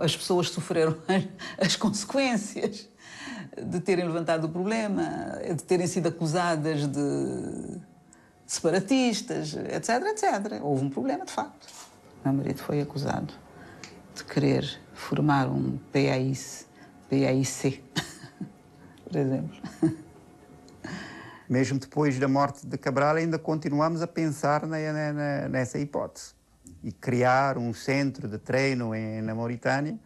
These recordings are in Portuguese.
as pessoas sofreram as consequências de terem levantado o problema, de terem sido acusadas de separatistas, etc, etc. Houve um problema, de facto. O meu marido foi acusado de querer formar um PAIC, por exemplo. Mesmo depois da morte de Cabral, ainda continuamos a pensar nessa hipótese. E criar um centro de treino na Mauritânia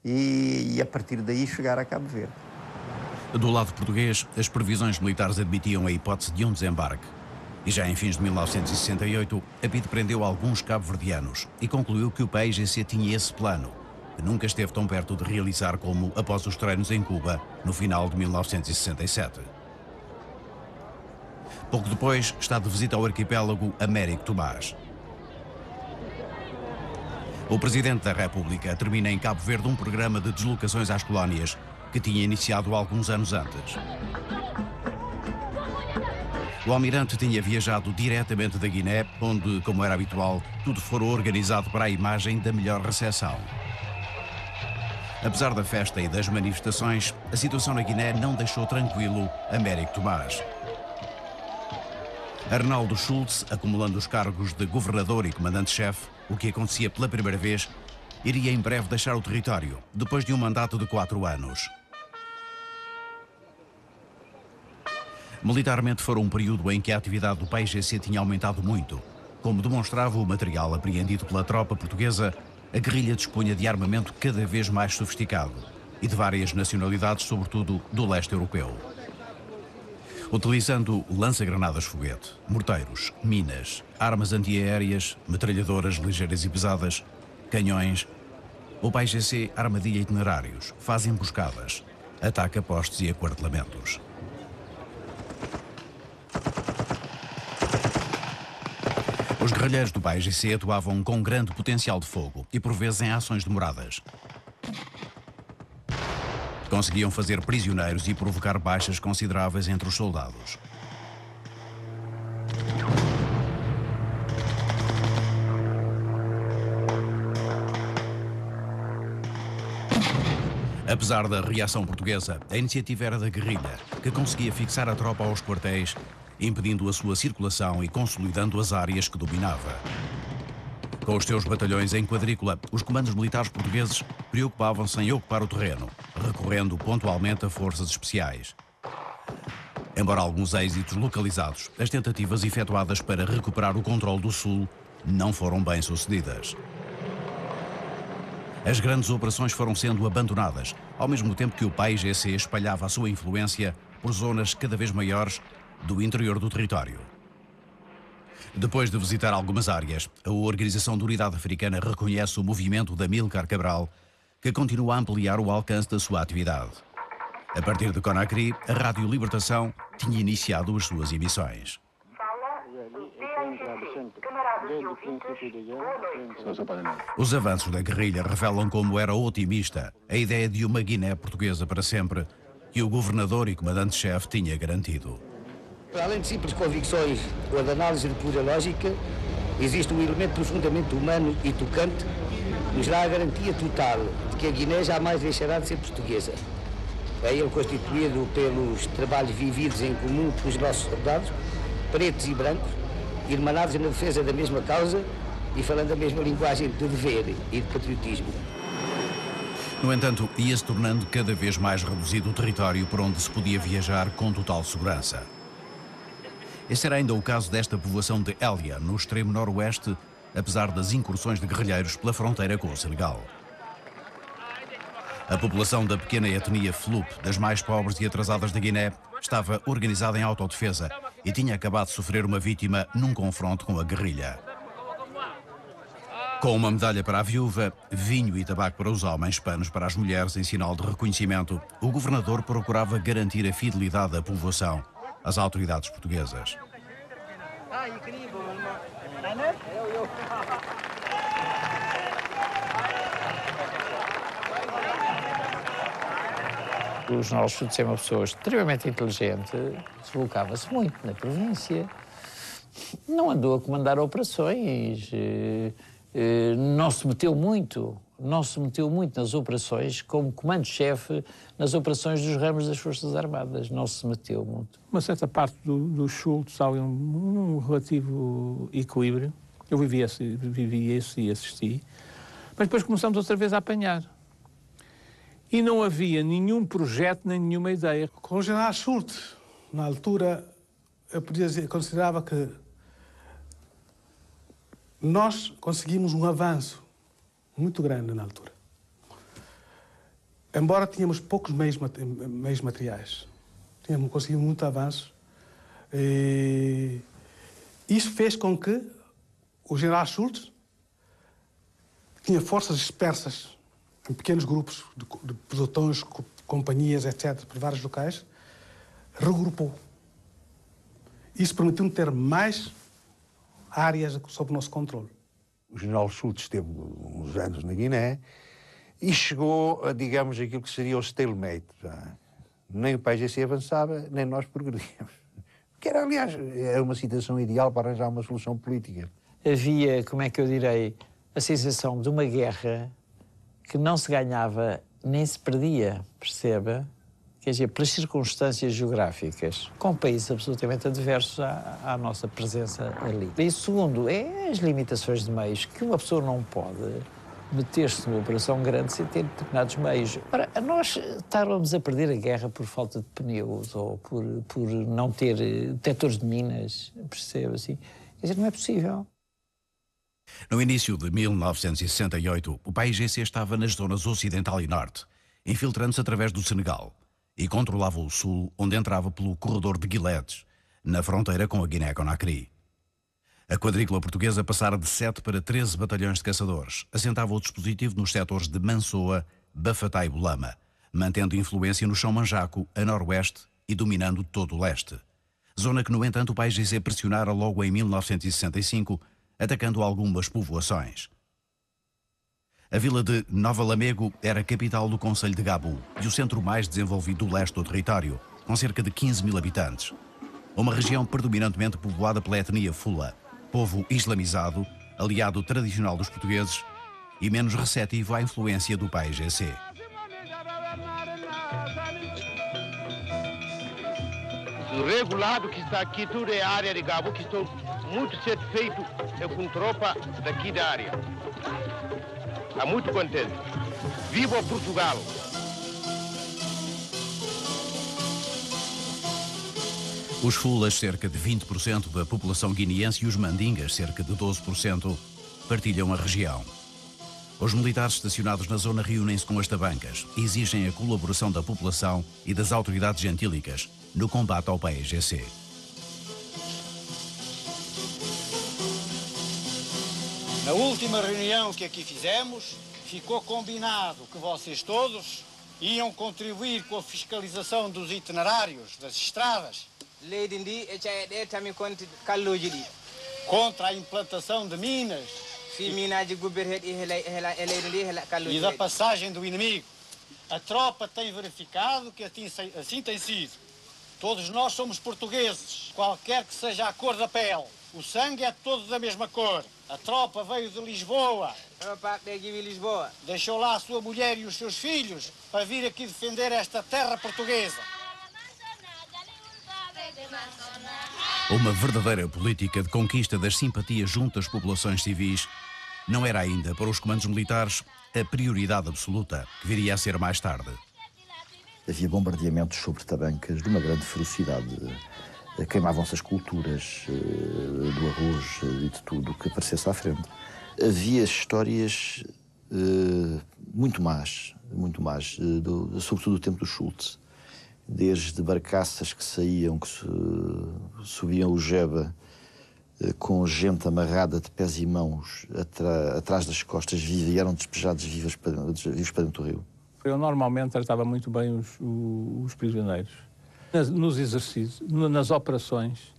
e a partir daí chegar a Cabo Verde. Do lado português, as previsões militares admitiam a hipótese de um desembarque. E já em fins de 1968, a PIDE prendeu alguns cabo-verdianos e concluiu que o PAIGC tinha esse plano, que nunca esteve tão perto de realizar como após os treinos em Cuba, no final de 1967. Pouco depois, está de visita ao arquipélago Américo Tomás. O Presidente da República termina em Cabo Verde um programa de deslocações às colónias que tinha iniciado alguns anos antes. O almirante tinha viajado diretamente da Guiné, onde, como era habitual, tudo fora organizado para a imagem da melhor recepção. Apesar da festa e das manifestações, a situação na Guiné não deixou tranquilo Américo Tomás. Arnaldo Schultz, acumulando os cargos de governador e comandante-chefe, o que acontecia pela primeira vez, iria em breve deixar o território, depois de um mandato de 4 anos. Militarmente foi um período em que a atividade do PAIGC tinha aumentado muito. Como demonstrava o material apreendido pela tropa portuguesa, a guerrilha dispunha de armamento cada vez mais sofisticado e de várias nacionalidades, sobretudo do leste europeu. Utilizando lança-granadas-foguete, morteiros, minas, armas antiaéreas, metralhadoras ligeiras e pesadas, canhões, o PAIGC armadilha itinerários, faz emboscadas, ataca postos e aquartelamentos. Os guerrilheiros do PAIGC atuavam com grande potencial de fogo e por vezes em ações demoradas. Conseguiam fazer prisioneiros e provocar baixas consideráveis entre os soldados. Apesar da reação portuguesa, a iniciativa era da guerrilha, que conseguia fixar a tropa aos quartéis, impedindo a sua circulação e consolidando as áreas que dominava. Com os seus batalhões em quadrícula, os comandos militares portugueses preocupavam-se em ocupar o terreno, recorrendo pontualmente a forças especiais. Embora alguns êxitos localizados, as tentativas efetuadas para recuperar o controle do Sul não foram bem sucedidas. As grandes operações foram sendo abandonadas, ao mesmo tempo que o PAIGC espalhava a sua influência por zonas cada vez maiores do interior do território. Depois de visitar algumas áreas, a Organização de Unidade Africana reconhece o movimento de Amílcar Cabral, que continua a ampliar o alcance da sua atividade. A partir de Conakry, a Rádio Libertação tinha iniciado as suas emissões. Os avanços da guerrilha revelam como era otimista a ideia de uma Guiné portuguesa para sempre, que o governador e comandante-chefe tinha garantido. Para além de simples convicções ou de análise de pura lógica, existe um elemento profundamente humano e tocante que nos dá a garantia total de que a Guiné jamais deixará de ser portuguesa. É ele constituído pelos trabalhos vividos em comum pelos nossos soldados, pretos e brancos, irmanados na defesa da mesma causa e falando a mesma linguagem de dever e de patriotismo. No entanto, ia-se tornando cada vez mais reduzido o território por onde se podia viajar com total segurança. Esse era ainda o caso desta povoação de Elia, no extremo noroeste, apesar das incursões de guerrilheiros pela fronteira com o Senegal. A população da pequena etnia Flup, das mais pobres e atrasadas da Guiné, estava organizada em autodefesa e tinha acabado de sofrer uma vítima num confronto com a guerrilha. Com uma medalha para a viúva, vinho e tabaco para os homens, panos para as mulheres em sinal de reconhecimento, o governador procurava garantir a fidelidade da povoação às autoridades portuguesas. O general Schultz é uma pessoa extremamente inteligente, deslocava-se muito na província, não andou a comandar operações, não se meteu muito não se meteu muito nas operações, como comando-chefe nas operações dos ramos das Forças Armadas. Não se meteu muito. Uma certa parte do Schultz há um relativo equilíbrio. Eu vivi esse e assisti. Mas depois começamos outra vez a apanhar. E não havia nenhum projeto nem nenhuma ideia. Com o general Schultz, na altura, eu podia dizer, considerava que nós conseguimos um avanço muito grande na altura. Embora tínhamos poucos meios materiais, tínhamos conseguido muito avanço. E isso fez com que o general Schultz tinha forças dispersas em pequenos grupos de pelotões, companhias, etc., por vários locais, regrupou. Isso permitiu-nos ter mais áreas sob o nosso controle. O general Schultz esteve uns anos na Guiné e chegou a, digamos, aquilo que seria o stalemate. Nem o PAIGC avançava, nem nós progredíamos. Que era, aliás, era uma situação ideal para arranjar uma solução política. Havia, como é que eu direi, a sensação de uma guerra que não se ganhava nem se perdia, percebe? Quer dizer, pelas circunstâncias geográficas, com países absolutamente adversos à nossa presença ali. E segundo, é as limitações de meios, que uma pessoa não pode meter-se numa operação grande sem ter determinados meios. Ora, nós estávamos a perder a guerra por falta de pneus ou por não ter detectores de minas, percebe assim? Quer dizer, não é possível. No início de 1968, o PAIGC estava nas zonas ocidental e norte, infiltrando-se através do Senegal, e controlava o sul, onde entrava pelo corredor de Guiledes, na fronteira com a Guiné-Conakry. A quadrícula portuguesa passara de 7 para 13 batalhões de caçadores, assentava o dispositivo nos setores de Mansoa, Bafatá e Bulama, mantendo influência no chão Manjaco, a noroeste e dominando todo o leste. Zona que, no entanto, o PAIGC pressionara logo em 1965, atacando algumas povoações. A vila de Nova Lamego era a capital do concelho de Gabu e o centro mais desenvolvido do leste do território, com cerca de 15 mil habitantes. Uma região predominantemente povoada pela etnia Fula, povo islamizado, aliado tradicional dos portugueses e menos receptivo à influência do PAIGC. O regulado que está aqui, tudo é a área de Gabu, que estou muito satisfeito com tropa daqui da área. Está muito contente. Viva Portugal! Os Fulas, cerca de 20% da população guineense, e os Mandingas, cerca de 12%, partilham a região. Os militares estacionados na zona reúnem-se com as tabancas e exigem a colaboração da população e das autoridades gentílicas no combate ao PAIGC. Na última reunião que aqui fizemos, ficou combinado que vocês todos iam contribuir com a fiscalização dos itinerários, das estradas, contra a implantação de minas e da passagem do inimigo. A tropa tem verificado que assim tem sido. Todos nós somos portugueses, qualquer que seja a cor da pele. O sangue é todo da mesma cor. A tropa veio de Lisboa. Deixou lá a sua mulher e os seus filhos para vir aqui defender esta terra portuguesa. Uma verdadeira política de conquista das simpatias junto às populações civis não era ainda para os comandos militares a prioridade absoluta, que viria a ser mais tarde. Havia bombardeamentos sobre tabancas de uma grande ferocidade. Queimavam-se as culturas do arroz e de tudo que aparecesse à frente. Havia histórias muito más, sobretudo do tempo do Schultz. Desde barcaças que saíam, que subiam o Jeba com gente amarrada de pés e mãos atrás das costas e eram despejados vivos para dentro do rio. Eu normalmente tratava muito bem os prisioneiros. Nos exercícios, nas operações,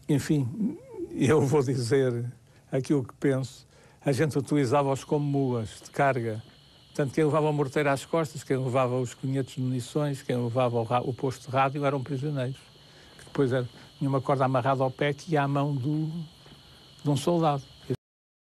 enfim, eu vou dizer aquilo que penso, a gente utilizava-os como mulas de carga. Portanto, quem levava o morteiro às costas, quem levava os cunhetos de munições, quem levava o posto de rádio eram prisioneiros. Que depois tinha uma corda amarrada ao pé que ia à mão de um soldado.